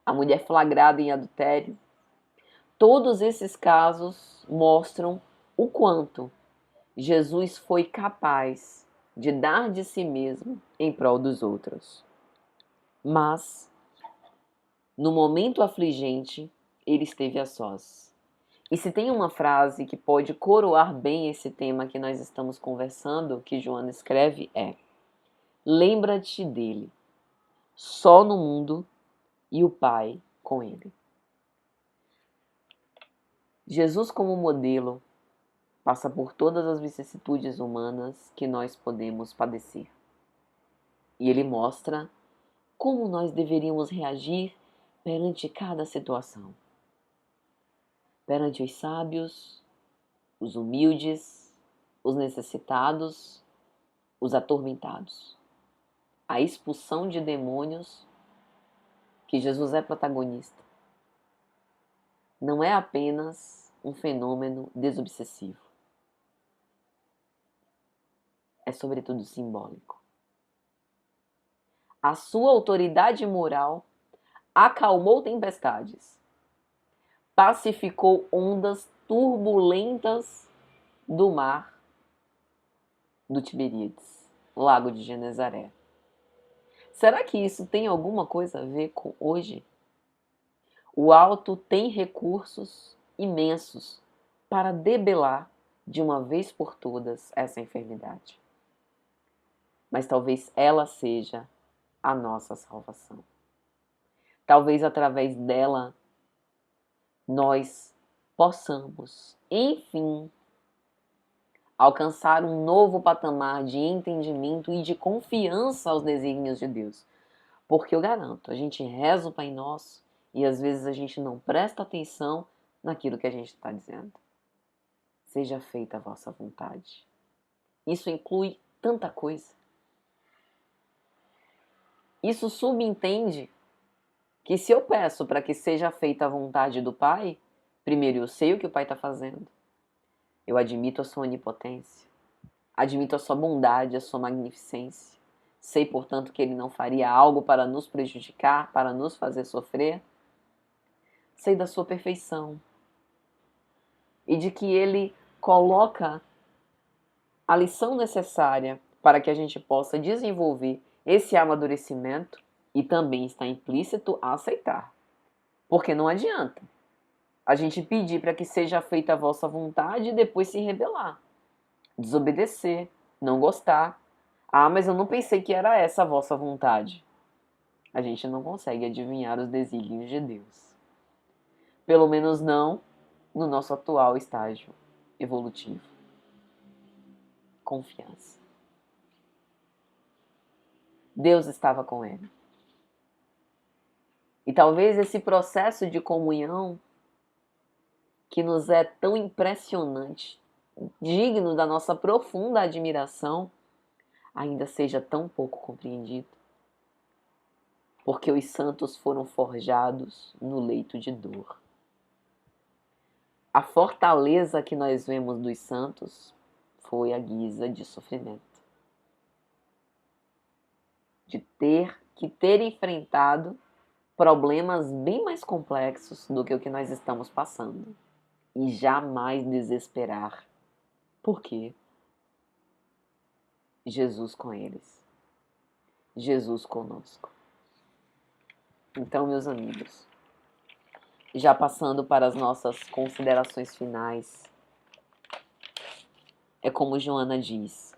a mulher flagrada em adultério. Todos esses casos mostram o quanto Jesus foi capaz de dar de si mesmo em prol dos outros. Mas, no momento afligente, ele esteve a sós. E se tem uma frase que pode coroar bem esse tema que nós estamos conversando, que Joana escreve, é: lembra-te dele, só no mundo e o Pai com ele. Jesus, como modelo, passa por todas as vicissitudes humanas que nós podemos padecer. E ele mostra como nós deveríamos reagir perante cada situação. Perante os sábios, os humildes, os necessitados, os atormentados. A expulsão de demônios, que Jesus é protagonista, não é apenas um fenômeno desobsessivo. É sobretudo simbólico. A sua autoridade moral acalmou tempestades, pacificou ondas turbulentas do mar do Tiberíades, lago de Genezaré. Será que isso tem alguma coisa a ver com hoje? O alto tem recursos imensos para debelar de uma vez por todas essa enfermidade. Mas talvez ela seja a nossa salvação. Talvez através dela nós possamos, enfim, alcançar um novo patamar de entendimento e de confiança aos desígnios de Deus. Porque eu garanto, a gente reza o Pai Nosso e às vezes a gente não presta atenção naquilo que a gente está dizendo. Seja feita a vossa vontade. Isso inclui tanta coisa. Isso subentende que se eu peço para que seja feita a vontade do Pai, primeiro eu sei o que o Pai está fazendo. Eu admito a sua onipotência. Admito a sua bondade, a sua magnificência. Sei, portanto, que Ele não faria algo para nos prejudicar, para nos fazer sofrer. Sei da sua perfeição. E de que Ele coloca a lição necessária para que a gente possa desenvolver esse amadurecimento e também está implícito a aceitar. Porque não adianta a gente pedir para que seja feita a vossa vontade e depois se rebelar, desobedecer, não gostar. Ah, mas eu não pensei que era essa a vossa vontade. A gente não consegue adivinhar os desígnios de Deus. Pelo menos não no nosso atual estágio evolutivo. confiança. Deus estava com ele. E talvez esse processo de comunhão, que nos é tão impressionante, digno da nossa profunda admiração, ainda seja tão pouco compreendido. Porque os santos foram forjados no leito de dor. A fortaleza que nós vemos dos santos foi a guisa de sofrimento. De ter enfrentado problemas bem mais complexos do que o que nós estamos passando. E jamais desesperar. Por quê? Jesus com eles. Jesus conosco. Então, meus amigos, já passando para as nossas considerações finais, é como Joana diz.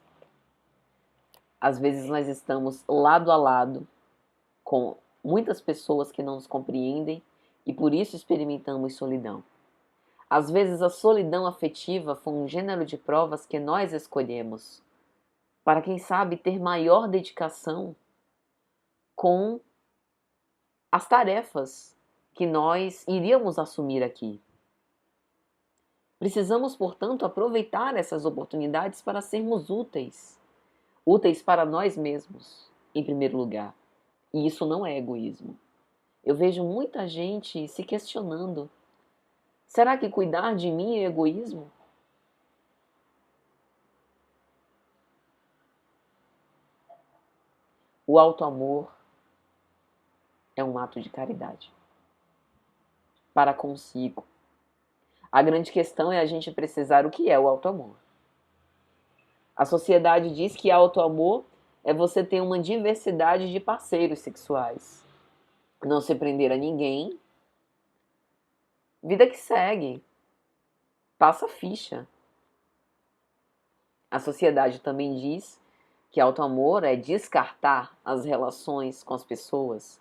Às vezes nós estamos lado a lado com muitas pessoas que não nos compreendem e por isso experimentamos solidão. Às vezes a solidão afetiva foi um gênero de provas que nós escolhemos para, quem sabe, ter maior dedicação com as tarefas que nós iríamos assumir aqui. Precisamos, portanto, aproveitar essas oportunidades para sermos úteis. Úteis para nós mesmos, em primeiro lugar. E isso não é egoísmo. Eu vejo muita gente se questionando: será que cuidar de mim é egoísmo? O auto-amor é um ato de caridade para consigo. A grande questão é a gente precisar o que é o auto-amor. A sociedade diz que auto-amor é você ter uma diversidade de parceiros sexuais. Não se prender a ninguém. Vida que segue. Passa a ficha. A sociedade também diz que auto-amor é descartar as relações com as pessoas,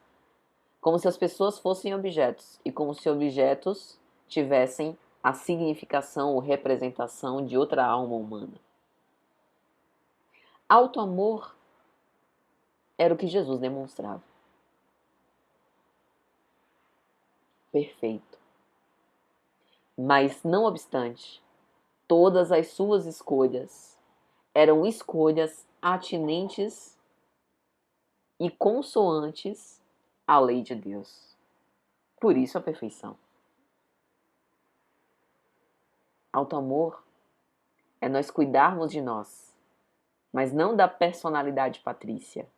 como se as pessoas fossem objetos e como se objetos tivessem a significação ou representação de outra alma humana. Auto-amor era o que Jesus demonstrava. Perfeito. Mas, não obstante, todas as suas escolhas eram escolhas atinentes e consoantes à lei de Deus. Por isso a perfeição. Auto-amor é nós cuidarmos de nós, mas não da personalidade patrícia,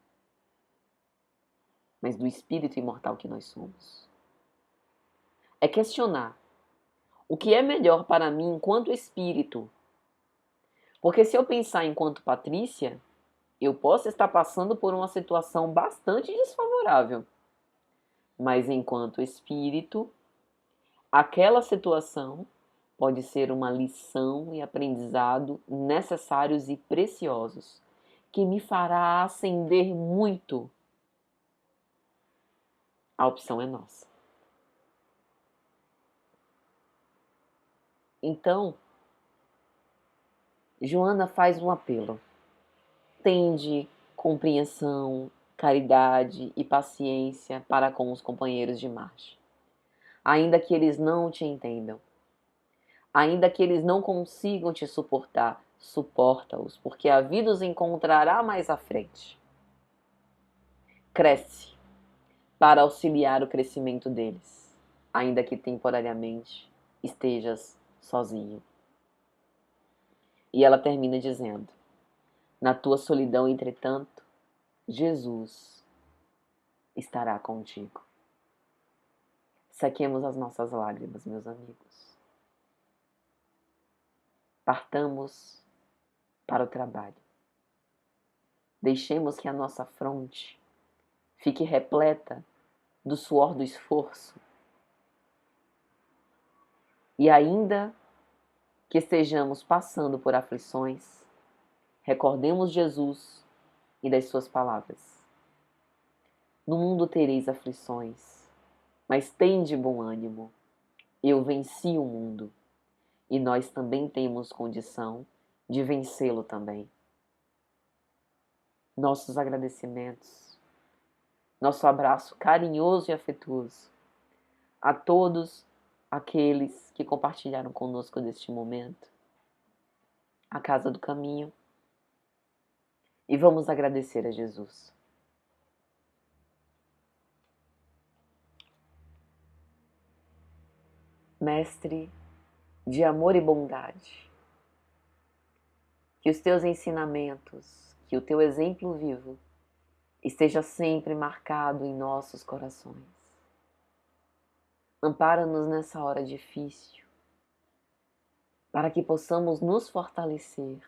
mas do espírito imortal que nós somos. É questionar o que é melhor para mim enquanto espírito. Porque se eu pensar enquanto Patrícia, eu posso estar passando por uma situação bastante desfavorável. Mas enquanto espírito, aquela situação pode ser uma lição e aprendizado necessários e preciosos, que me fará ascender muito. A opção é nossa. Então, Joana faz um apelo. Tende compreensão, caridade e paciência para com os companheiros de marcha. Ainda que eles não te entendam, ainda que eles não consigam te suportar, suporta-os, porque a vida os encontrará mais à frente. Cresce para auxiliar o crescimento deles, ainda que temporariamente estejas sozinho. E ela termina dizendo: na tua solidão, entretanto, Jesus estará contigo. Saquemos as nossas lágrimas, meus amigos. Partamos para o trabalho. Deixemos que a nossa fronte fique repleta do suor do esforço. E ainda que estejamos passando por aflições, recordemos Jesus e das suas palavras. No mundo tereis aflições, mas tende bom ânimo. Eu venci o mundo, e nós também temos condição de vencê-lo também. nossos agradecimentos, nosso abraço carinhoso e afetuoso a todos aqueles que compartilharam conosco deste momento, a Casa do Caminho, e vamos agradecer a Jesus. Mestre de amor e bondade, que os teus ensinamentos, que o teu exemplo vivo esteja sempre marcado em nossos corações. Ampara-nos nessa hora difícil, para que possamos nos fortalecer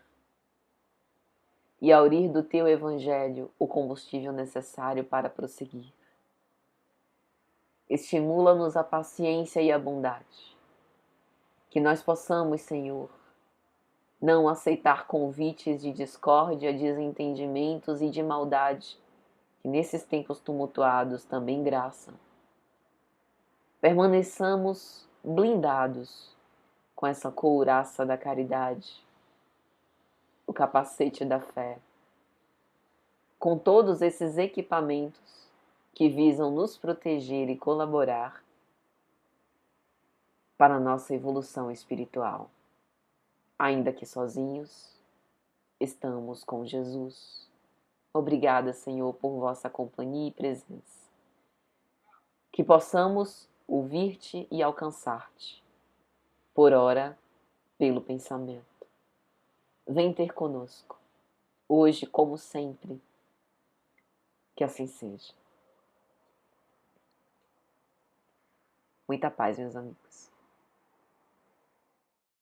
e aurir do teu evangelho o combustível necessário para prosseguir. Estimula-nos a paciência e a bondade, que nós possamos, Senhor, não aceitar convites de discórdia, desentendimentos e de maldade, que nesses tempos tumultuados também graçam. Permaneçamos blindados com essa couraça da caridade, o capacete da fé, com todos esses equipamentos que visam nos proteger e colaborar para a nossa evolução espiritual. Ainda que sozinhos, estamos com Jesus. Obrigada, Senhor, por vossa companhia e presença. Que possamos ouvir-te e alcançar-te, por ora, pelo pensamento. Vem ter conosco, hoje como sempre. Que assim seja. Muita paz, meus amigos.